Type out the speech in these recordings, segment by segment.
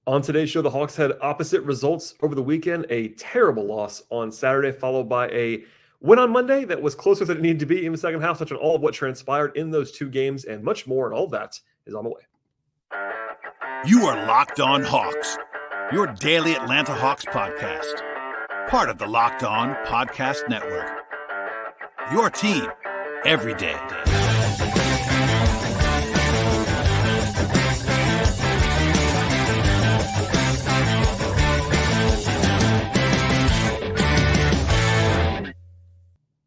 On today's show, the Hawks had opposite results over the weekend, a terrible loss on Saturday, followed by a win on Monday that was closer than it needed to be in the second half. Touch on all of what transpired in those two games and much more, and all of that is on the way. You are Locked On Hawks, your daily Atlanta Hawks podcast, part of the Locked On Podcast Network. Your team every day.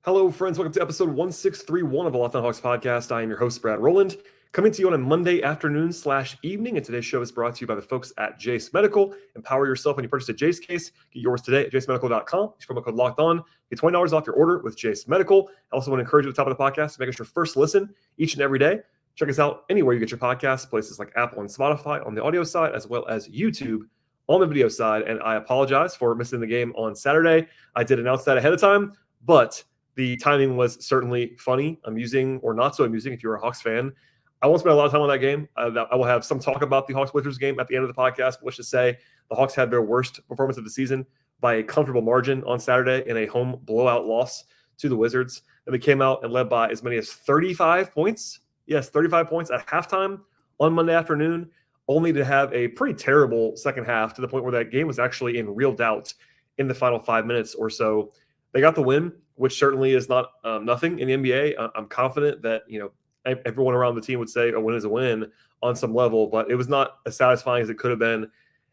Hello, friends. Welcome to episode 1631 of the Locked On Hawks podcast. I am your host, Brad Rowland, coming to you on a Monday afternoon/evening. And today's show is brought to you by the folks at Jase Medical. Empower yourself when you purchase a Jase case. Get yours today at jasemedical.com. Use promo code Locked On. Get $20 off your order with Jase Medical. I also want to encourage you at the top of the podcast to make us your first listen each and every day. Check us out anywhere you get your podcasts, places like Apple and Spotify on the audio side, as well as YouTube on the video side. And I apologize for missing the game on Saturday. I did announce that ahead of time, but the timing was certainly funny, amusing, or not so amusing if you're a Hawks fan. I won't spend a lot of time on that game. I will have some talk about the Hawks-Wizards game at the end of the podcast. But let's just say the Hawks had their worst performance of the season by a comfortable margin on Saturday in a home blowout loss to the Wizards. And they came out and led by as many as 35 points. Yes, 35 points at halftime on Monday afternoon, only to have a pretty terrible second half to the point where that game was actually in real doubt in the final 5 minutes or so. They got the win, which certainly is not nothing in the NBA. I'm confident that, everyone around the team would say a win is a win on some level, but it was not as satisfying as it could have been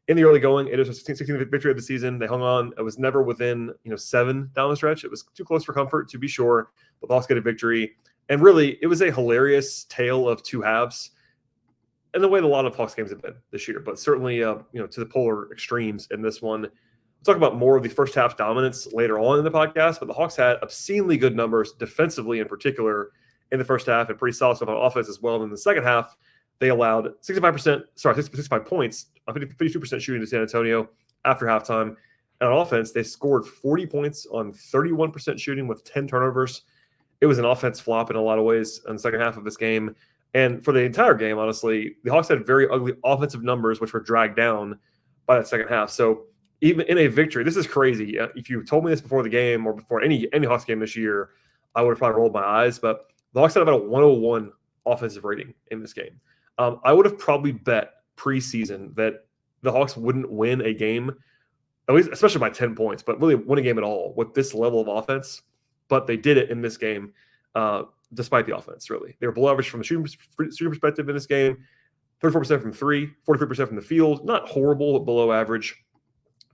in the early going. It was a 16th victory of the season. They hung on. It was never within, 7 down the stretch. It was too close for comfort, to be sure, but the Hawks get a victory. And really, it was a hilarious tale of two halves, and the way a lot of Hawks games have been this year, but certainly, to the polar extremes in this one. We'll talk about more of the first half dominance later on in the podcast, but the Hawks had obscenely good numbers defensively in particular in the first half and pretty solid stuff on offense as well. And in the second half, they allowed 65 points on 52% shooting to San Antonio after halftime. And on offense, they scored 40 points on 31% shooting with 10 turnovers. It was an offense flop in a lot of ways in the second half of this game. And for the entire game, honestly, the Hawks had very ugly offensive numbers, which were dragged down by that second half. So even in a victory, this is crazy. If you told me this before the game or before any Hawks game this year, I would have probably rolled my eyes. But the Hawks had about a 101 offensive rating in this game. I would have probably bet preseason that the Hawks wouldn't win a game, at least especially by 10 points, but really win a game at all with this level of offense. But they did it in this game, despite the offense, really. They were below average from the shooting perspective in this game, 34% from three, 43% from the field. Not horrible, but below average.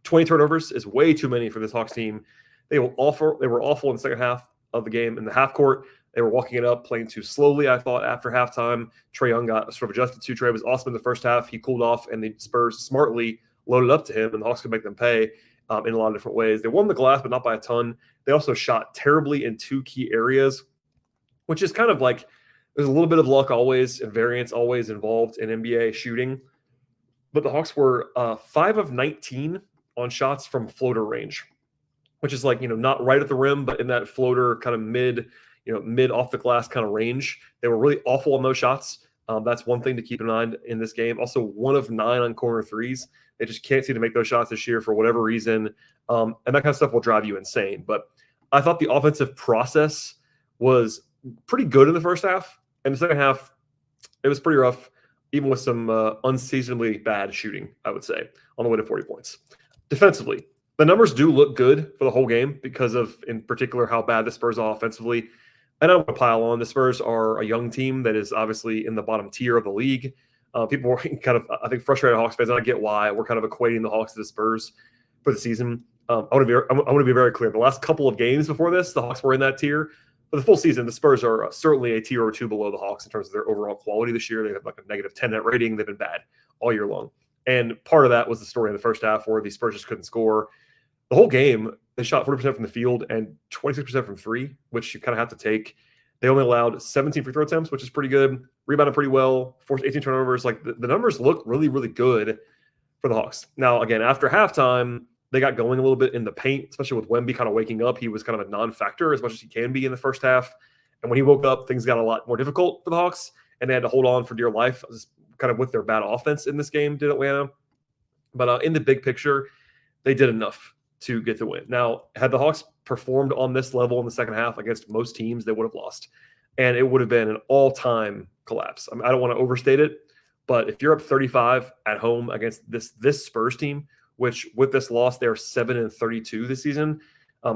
20 turnovers is way too many for this Hawks team. They were awful in the second half of the game in the half court. They were walking it up, playing too slowly, I thought, after halftime. Trae Young got sort of adjusted to. Trae was awesome in the first half. He cooled off, and the Spurs smartly loaded up to him, and the Hawks could make them pay in a lot of different ways. They won the glass, but not by a ton. They also shot terribly in two key areas, which is kind of like there's a little bit of luck always and variance always involved in NBA shooting. But the Hawks were 5 of 19 on shots from floater range, which is like, not right at the rim, but in that floater kind of mid off the glass kind of range. They were really awful on those shots. That's one thing to keep in mind in this game. Also 1 of 9 on corner threes. They just can't seem to make those shots this year for whatever reason. And that kind of stuff will drive you insane. But I thought the offensive process was pretty good in the first half. And the second half, it was pretty rough, even with some unseasonably bad shooting, I would say, on the way to 40 points. Defensively, the numbers do look good for the whole game because of, in particular, how bad the Spurs are offensively. And I don't want to pile on. The Spurs are a young team that is obviously in the bottom tier of the league. People were kind of, I think, frustrated Hawks fans. And I get why. We're kind of equating the Hawks to the Spurs for the season. I want to be very clear. The last couple of games before this, the Hawks were in that tier. For the full season, the Spurs are certainly a tier or two below the Hawks in terms of their overall quality this year. They have like a negative 10 net rating. They've been bad all year long. And part of that was the story in the first half where the Spurs just couldn't score. The whole game, they shot 40% from the field and 26% from three, which you kind of have to take. They only allowed 17 free throw attempts, which is pretty good. Rebounded pretty well. Forced 18 turnovers. Like the numbers look really, really good for the Hawks. Now, again, after halftime, they got going a little bit in the paint, especially with Wemby kind of waking up. He was kind of a non-factor as much as he can be in the first half. And when he woke up, things got a lot more difficult for the Hawks, and they had to hold on for dear life, kind of with their bad offense in this game, did Atlanta. But in the big picture, they did enough to get the win. Now, had the Hawks performed on this level in the second half against most teams, they would have lost. And it would have been an all-time collapse. I mean, I don't want to overstate it, but if you're up 35 at home against this Spurs team, which with this loss, they're 7-32 this season,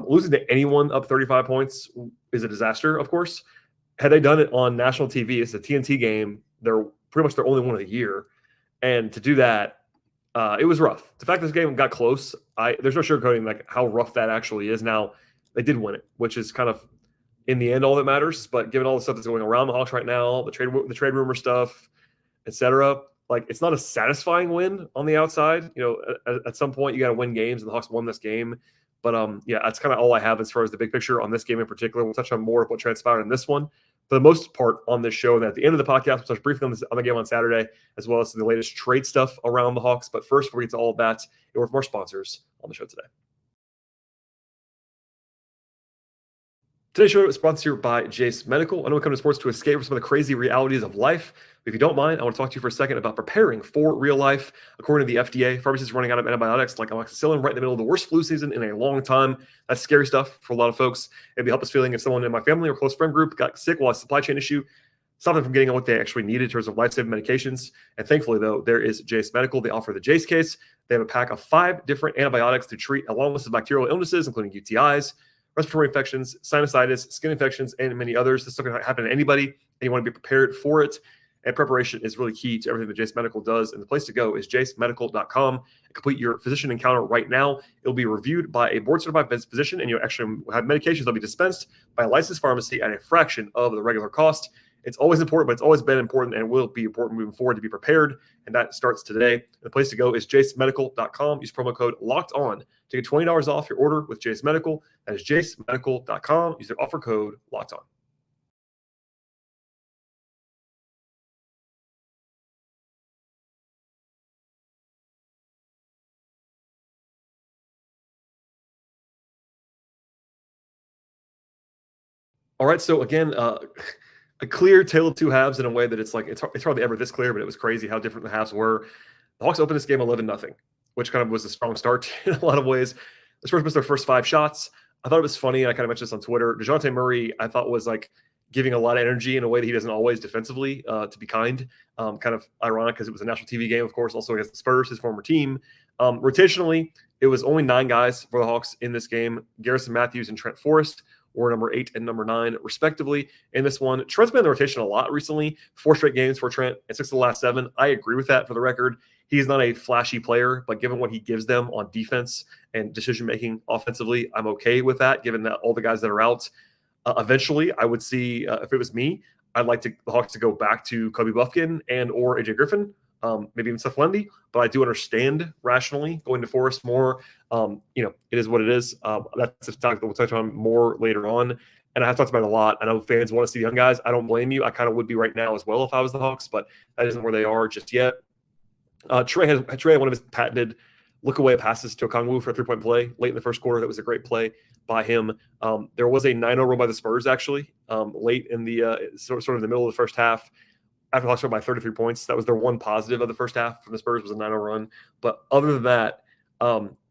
losing to anyone up 35 points is a disaster, of course. Had they done it on national TV, it's a TNT game. They're pretty much their only one of the year. And to do that, it was rough. The fact this game got close, there's no sugarcoating like how rough that actually is. Now, they did win it, which is kind of in the end all that matters. But given all the stuff that's going around the Hawks right now, the trade rumor stuff, etc., like it's not a satisfying win on the outside. At some point you got to win games, and the Hawks won this game. But yeah, that's kind of all I have as far as the big picture on this game in particular. We'll touch on more of what transpired in this one for the most part on this show. And at the end of the podcast, we'll touch briefly on the game on Saturday, as well as the latest trade stuff around the Hawks. But first, before we get to all of that, a word from our sponsors on the show today. Today's show is sponsored by Jase Medical. I know we come to sports to escape from some of the crazy realities of life. But if you don't mind, I want to talk to you for a second about preparing for real life. According to the FDA, pharmacists are running out of antibiotics like amoxicillin right in the middle of the worst flu season in a long time. That's scary stuff for a lot of folks. It'd be helpless feeling if someone in my family or close friend group got sick while a supply chain issue, stop them from getting what they actually needed in terms of life-saving medications. And thankfully, though, there is Jase Medical. They offer the Jase case. They have a pack of 5 different antibiotics to treat a long list of bacterial illnesses, including UTIs, respiratory infections, sinusitis, skin infections, and many others. This is going to happen to anybody, and you want to be prepared for it. And preparation is really key to everything that Jase Medical does. And the place to go is jasemedical.com. Complete your physician encounter right now. It'll be reviewed by a board-certified physician, and you'll actually have medications that'll be dispensed by a licensed pharmacy at a fraction of the regular cost. It's always important, but it's always been important and will be important moving forward to be prepared. And that starts today. The place to go is jasemedical.com. Use promo code LOCKEDON to get $20 off your order with Jase Medical. That is jasemedical.com. Use their offer code LOCKEDON. All right, so again, a clear tale of two halves in a way that it's hardly ever this clear, but it was crazy how different the halves were. The Hawks opened this game 11-0, which kind of was a strong start in a lot of ways. The Spurs missed their first 5 shots. I thought it was funny, and I kind of mentioned this on Twitter. DeJounte Murray, I thought, was like giving a lot of energy in a way that he doesn't always defensively, to be kind. Kind of ironic because it was a national TV game, of course, also against the Spurs, his former team. Rotationally, it was only 9 guys for the Hawks in this game. Garrison Matthews and Trent Forrest were number 8 and number 9, respectively. In this one, Trent's been in the rotation a lot recently. 4 straight games for Trent and 6 of the last 7. I agree with that for the record. He's not a flashy player, but given what he gives them on defense and decision-making offensively, I'm okay with that, given that all the guys that are out. Eventually, I would see, if it was me, I'd like the Hawks to go back to Kobe Buffkin and or AJ Griffin, maybe even Seth Lundy, but I do understand rationally going to Forrest more. It is what it is. That's a topic that we'll touch on more later on. And I have talked about it a lot. I know fans want to see the young guys. I don't blame you. I kind of would be right now as well if I was the Hawks, but that isn't where they are just yet. Trey had one of his patented look-away passes to Okongwu for a 3-point play late in the first quarter. That was a great play by him. There was a 9-0 run by the Spurs, actually, late in the sort of the middle of the first half. After the Hawks won by 33 points, that was their one positive of the first half from the Spurs was a 9-0 run. But other than that,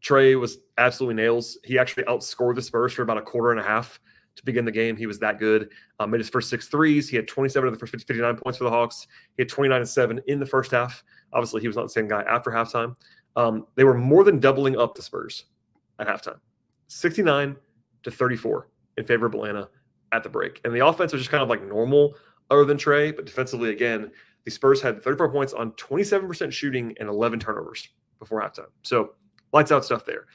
Trey was absolutely nails. He actually outscored the Spurs for about a quarter and a half to begin the game. He was that good. Made his first 6 threes. He had 27 of the first 59 points for the Hawks. He had 29 and 7 in the first half. Obviously, he was not the same guy after halftime. They were more than doubling up the Spurs at halftime, 69-34 in favor of Atlanta at the break. And the offense was just kind of like normal other than Trey, but defensively, again, the Spurs had 34 points on 27% shooting and 11 turnovers before halftime. So lights out stuff there.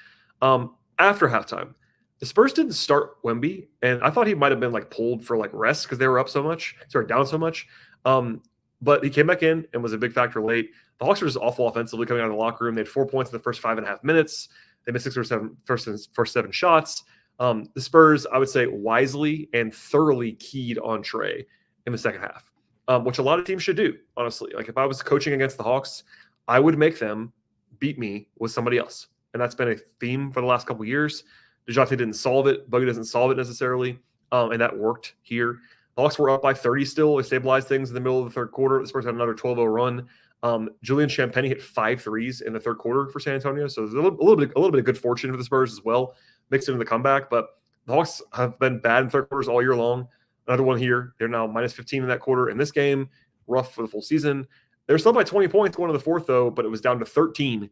After halftime, the Spurs didn't start Wemby, and I thought he might have been like pulled for like rest because they were down so much. But he came back in and was a big factor late. The Hawks were just awful offensively coming out of the locker room. They had 4 points in the first 5.5 minutes. They missed 6 or 7 first 7 shots. The Spurs, I would say, wisely and thoroughly keyed on Trey in the second half, which a lot of teams should do, honestly. Like if I was coaching against the Hawks, I would make them beat me with somebody else. And that's been a theme for the last couple of years. DeJounte didn't solve it. Buggy doesn't solve it necessarily. And that worked here. The Hawks were up by 30 still. They stabilized things in the middle of the third quarter. The Spurs had another 12-0 run. Julian Champagny hit 5 threes in the third quarter for San Antonio. So there's a little bit of good fortune for the Spurs as well, mixed into the comeback. But the Hawks have been bad in third quarters all year long. Another one here. They're now minus 15 in that quarter. In this game, rough for the full season. They were still by 20 points going to the fourth, though, but it was down to 13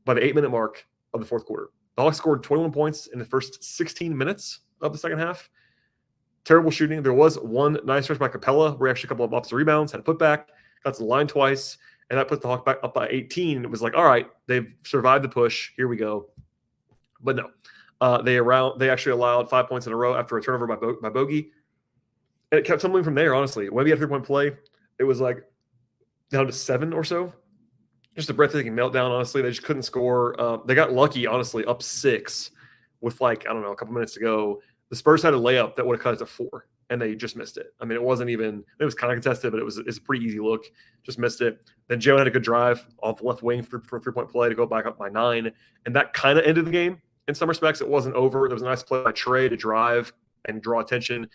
by the 8-minute mark of the fourth quarter. The Hawks scored 21 points in the first 16 minutes of the second half. Terrible shooting. There was one nice stretch by Capella where actually a couple of offensive rebounds, had a putback, got to the line twice, and that put the Hawks back up by 18. It was like, all right, they've survived the push. Here we go. But no. They actually allowed 5 points in a row after a turnover by Bogey. And it kept tumbling from there, honestly. When we had a 3-point play, it was like down to 7 or so. Just a breathtaking meltdown, honestly. They just couldn't score. They got lucky, honestly, up 6 with a couple minutes to go. The Spurs had a layup that would have cut it to 4, and they just missed it. I mean, it was kind of contested, but it's a pretty easy look. Just missed it. Then Jalen had a good drive off the left wing for a 3-point play to go back up by 9, and that kind of ended the game. In some respects, it wasn't over. There was a nice play by Trey to drive and draw attention.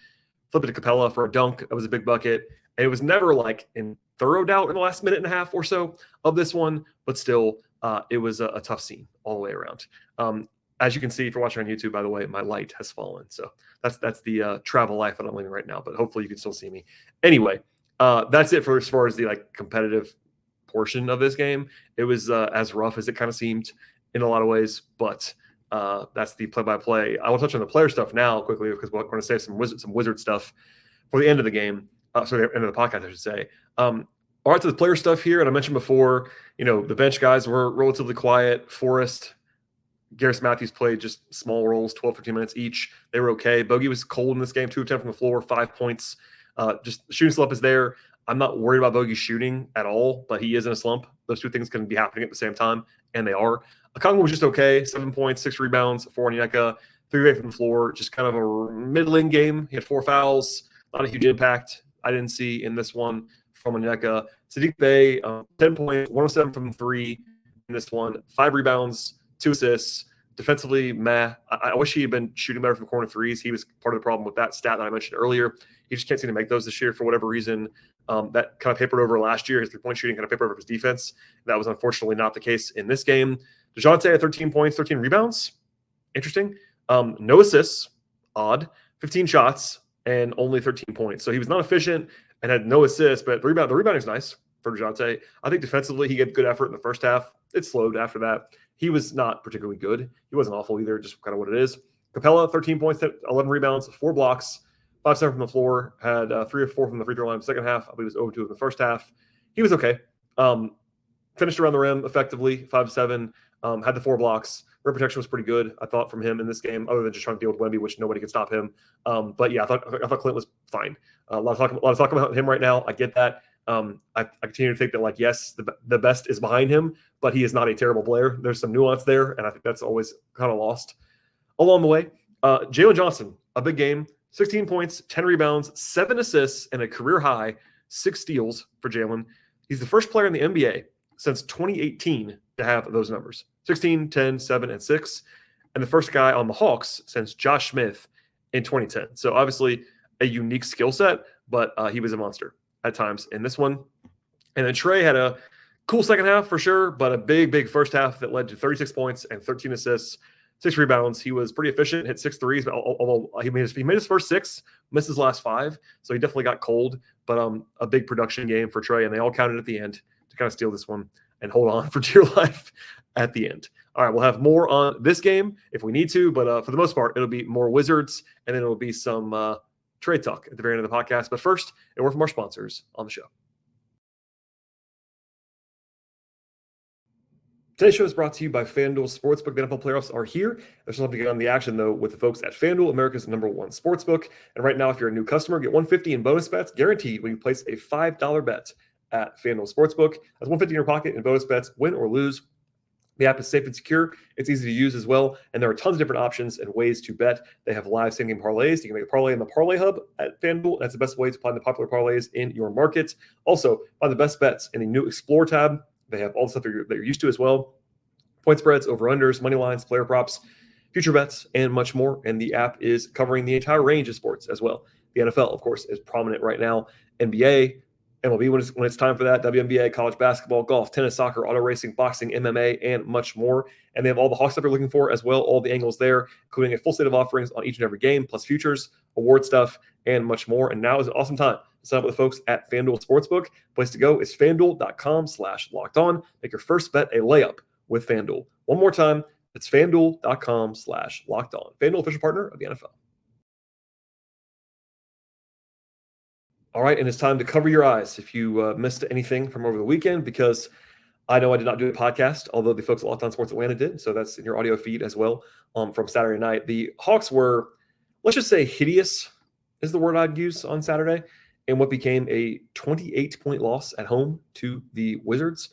Flip it to Capella for a dunk. That was a big bucket. And it was never like in thorough doubt in the last minute and a half or so of this one, but still, it was a tough scene all the way around. As you can see, if you're watching on YouTube, by the way, my light has fallen. So that's the travel life that I'm living right now, but hopefully you can still see me. Anyway, that's it for as far as the competitive portion of this game. It was as rough as it kind of seemed in a lot of ways, but that's the play-by-play. I will touch on the player stuff now quickly because we're going to save some wizard stuff for the end of the game. Sorry, the end of the podcast, I should say. All right, to the player stuff here, and I mentioned before, the bench guys were relatively quiet. Forrest, Garrett Matthews played just small roles, 12, 15 minutes each. They were okay. Bogey was cold in this game, 2 of 10 from the floor, 5 points. Just the shooting slump is there. I'm not worried about Bogey shooting at all, but he is in a slump. Those two things can be happening at the same time, and they are. Okongwu was just okay, 7 points, 6 rebounds, 4 on Onyeka, 3 away from the floor, just kind of a middling game. He had 4 fouls, not a huge impact I didn't see in this one from Onyeka. Saddiq Bey, 10 points, 1 of 7 from 3 in this one, 5 rebounds, 2 assists. Defensively, meh. I wish he had been shooting better from corner threes. He was part of the problem with that stat that I mentioned earlier. He just can't seem to make those this year for whatever reason. That kind of papered over last year. His 3-point shooting kind of papered over his defense. That was unfortunately not the case in this game. DeJounte had 13 points, 13 rebounds. Interesting. No assists. Odd. 15 shots and only 13 points. So he was not efficient and had no assists, but the rebounding is nice for DeJounte. I think defensively he had good effort in the first half. It slowed after that. He was not particularly good. He wasn't awful either, just kind of what it is. Capella, 13 points, 11 rebounds, 4 blocks, 5-7 from the floor, had 3 or 4 from the free throw line in the second half. I believe it was 0-2 in the first half. He was okay. Finished around the rim effectively, 5-7, had the 4 blocks. Rim protection was pretty good, I thought, from him in this game, other than just trying to deal with Wemby, which nobody could stop him. But yeah, I thought Clint was fine. A lot of talk about him right now. I get that. I continue to think that, yes, the best is behind him, but he is not a terrible player. There's some nuance there, and I think that's always kind of lost along the way. Jalen Johnson, a big game, 16 points, 10 rebounds, 7 assists, and a career high 6 steals for Jalen. He's the first player in the NBA since 2018 to have those numbers, 16, 10, 7, and 6, and the first guy on the Hawks since Josh Smith in 2010. So obviously a unique skill set, but he was a monster at times in this one. And then Trey had a cool second half for sure, but a big first half that led to 36 points and 13 assists, 6 rebounds. He was pretty efficient, hit 6 threes, but although he made his first 6, missed his last 5, so he definitely got cold. But a big production game for Trey, and they all counted at the end to kind of steal this one and hold on for dear life at the end. All right, we'll have more on this game if we need to, but for the most part, it'll be more Wizards, and then it'll be some trade talk at the very end of the podcast. But first, a word from our sponsors on the show. Today's show is brought to you by FanDuel Sportsbook. The NFL playoffs are here. There's something to get on the action, though, with the folks at FanDuel, America's #1 sportsbook. And right now, if you're a new customer, get $150 in bonus bets guaranteed when you place a $5 bet at FanDuel Sportsbook. That's $150 in your pocket in bonus bets, win or lose. The app is safe and secure. It's easy to use as well. And there are tons of different options and ways to bet. They have live same-game parlays. You can make a parlay in the Parlay Hub at FanDuel. That's the best way to find the popular parlays in your market. Also, find the best bets in the new Explore tab. They have all the stuff that you're used to as well. Point spreads, over-unders, money lines, player props, future bets, and much more. And the app is covering the entire range of sports as well. The NFL, of course, is prominent right now. NBA, MLB when it's time for that, WNBA, college basketball, golf, tennis, soccer, auto racing, boxing, MMA, and much more. And they have all the Hawks stuff you're looking for as well, all the angles there, including a full slate of offerings on each and every game, plus futures, award stuff, and much more. And now is an awesome time to sign up with the folks at FanDuel Sportsbook. Place to go is FanDuel.com/lockedon. Make your first bet a layup with FanDuel. One more time, it's FanDuel.com/lockedon. FanDuel, official partner of the NFL. All right, and it's time to cover your eyes if you missed anything from over the weekend, because I know I did not do a podcast, although the folks at Locked On Sports Atlanta did, so that's in your audio feed as well from Saturday night. The Hawks were, let's just say, hideous is the word I'd use on Saturday, in what became a 28-point loss at home to the Wizards.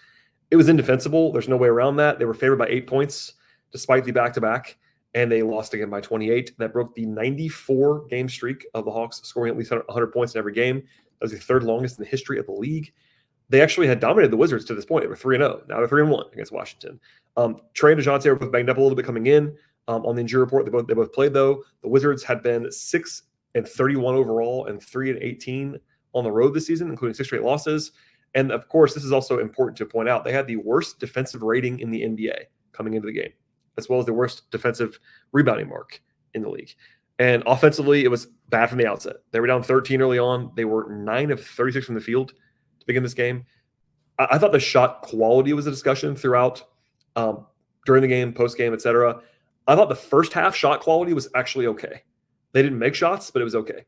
It was indefensible. There's no way around that. They were favored by 8 points despite the back-to-back, and they lost again by 28. That broke the 94-game streak of the Hawks scoring at least 100 points in every game. That was the third longest in the history of the league. They actually had dominated the Wizards to this point. They were 3-0. Now they're 3-1 against Washington. Trey and DeJounte were both banged up a little bit coming in. On the injury report, they both played, though. The Wizards had been 6-31 overall and 3-18 on the road this season, including 6 straight losses. And, of course, this is also important to point out. They had the worst defensive rating in the NBA coming into the game, as well as the worst defensive rebounding mark in the league. And offensively, it was bad from the outset. They were down 13 early on. They were 9 of 36 from the field to begin this game. I thought the shot quality was a discussion throughout, during the game, post-game, etc. I thought the first half shot quality was actually okay. They didn't make shots, but it was okay.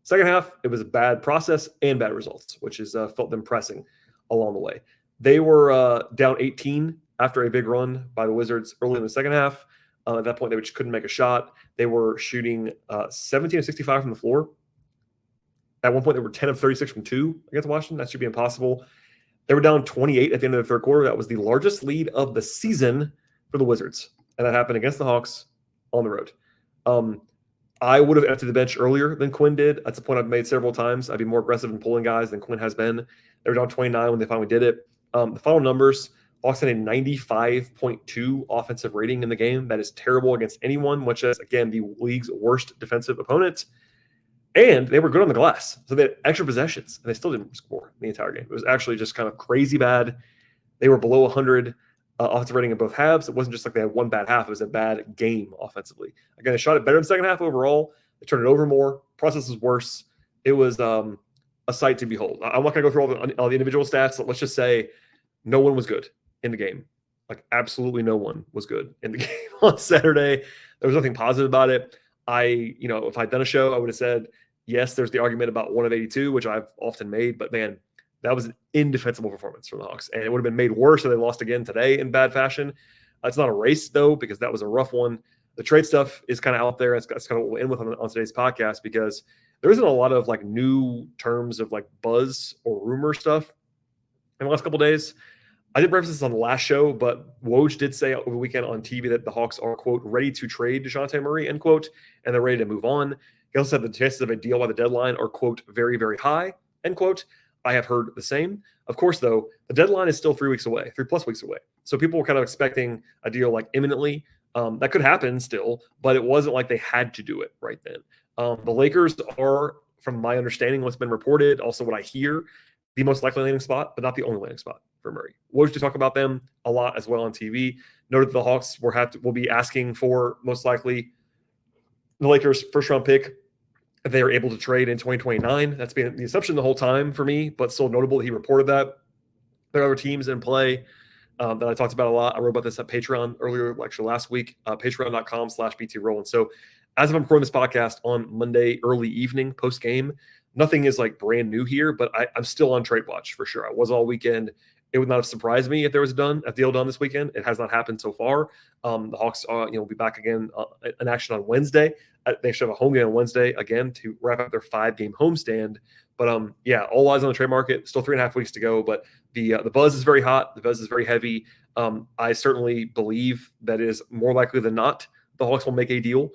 Second half, it was a bad process and bad results, which is felt them pressing along the way. They were down 18 after a big run by the Wizards early in the second half. At that point, they just couldn't make a shot. They were shooting 17 of 65 from the floor. At one point, they were 10 of 36 from 2 against Washington. That should be impossible. They were down 28 at the end of the third quarter. That was the largest lead of the season for the Wizards, and that happened against the Hawks on the road. I would have entered the bench earlier than Quinn did. That's a point I've made several times. I'd be more aggressive in pulling guys than Quinn has been. They were down 29 when they finally did it. The final numbers, Hawks had a 95.2 offensive rating in the game. That is terrible against anyone, much as, again, the league's worst defensive opponent. And they were good on the glass. So they had extra possessions, and they still didn't score the entire game. It was actually just kind of crazy bad. They were below 100 offensive rating in both halves. It wasn't just like they had one bad half. It was a bad game offensively. Again, they shot it better in the second half overall. They turned it over more. Process was worse. It was a sight to behold. I'm not going to go through all the individual stats. Let's just say no one was good in the game. Like, absolutely no one was good in the game on Saturday. There was nothing positive about it. If I'd done a show, I would have said, yes, there's the argument about 1 of 82, which I've often made, but man, that was an indefensible performance from the Hawks, and it would have been made worse if they lost again today in bad fashion. It's not a race, though, because that was a rough one. The trade stuff is kind of out there. That's kind of what we'll end with on today's podcast, because there isn't a lot of like new terms of like buzz or rumor stuff in the last couple of days. I did reference this on the last show, but Woj did say over the weekend on TV that the Hawks are, quote, ready to trade DeJounte Murray, end quote, and they're ready to move on. He also said the chances of a deal by the deadline are, quote, very, very high, end quote. I have heard the same. Of course, though, the deadline is still 3 weeks away, 3+ weeks away. So people were kind of expecting a deal like imminently. That could happen still, but it wasn't like they had to do it right then. The Lakers are, from my understanding, what's been reported, also what I hear, the most likely landing spot, but not the only landing spot for Murray. Woj to talk about them a lot as well on TV. Noted that the Hawks will be asking for, most likely, the Lakers' first-round pick if they are able to trade in 2029. That's been the assumption the whole time for me, but still notable that he reported that. There are other teams in play that I talked about a lot. I wrote about this at Patreon earlier, actually last week, patreon.com/BTRowland. So as I'm recording this podcast on Monday early evening, post-game, nothing is like brand new here, but I'm still on trade watch for sure. I was all weekend. It would not have surprised me if there was a deal done this weekend. It has not happened so far. The Hawks will be back again in action on Wednesday. They should have a home game on Wednesday again to wrap up their 5-game homestand. But all eyes on the trade market. Still 3.5 weeks to go. But the buzz is very hot. The buzz is very heavy. I certainly believe that it is more likely than not the Hawks will make a deal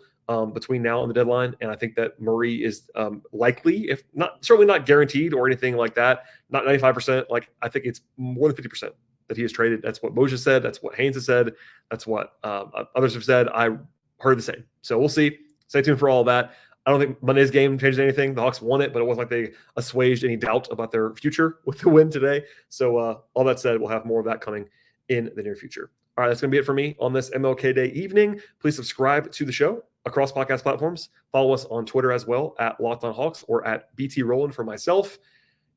between now and the deadline. And I think that Murray is likely, if not, certainly not guaranteed or anything like that, not 95%. Like, I think it's more than 50% that he is traded. That's what Moses said. That's what Haynes has said. That's what others have said. I heard the same. So we'll see. Stay tuned for all of that. I don't think Monday's game changed anything. The Hawks won it, but it wasn't like they assuaged any doubt about their future with the win today. So all that said, we'll have more of that coming in the near future. All right, that's going to be it for me on this MLK Day evening. Please subscribe to the show across podcast platforms. Follow us on Twitter as well at Locked On Hawks or at BT Rowland for myself.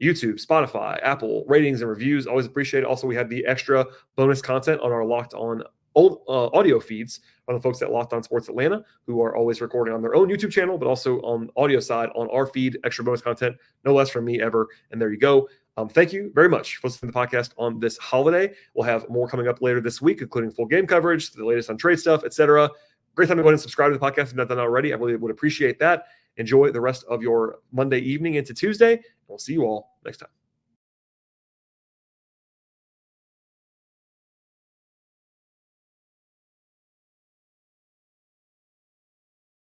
YouTube, Spotify, Apple, ratings and reviews. Always appreciate it. Also, we have the extra bonus content on our Locked On audio feeds from the folks at Locked On Sports Atlanta, who are always recording on their own YouTube channel, but also on audio side on our feed, extra bonus content, no less from me ever. And there you go. Thank you very much for listening to the podcast on this holiday. We'll have more coming up later this week, including full game coverage, the latest on trade stuff, etc. Great time to go ahead and subscribe to the podcast if you've not done already. I really would appreciate that. Enjoy the rest of your Monday evening into Tuesday. We'll see you all next time.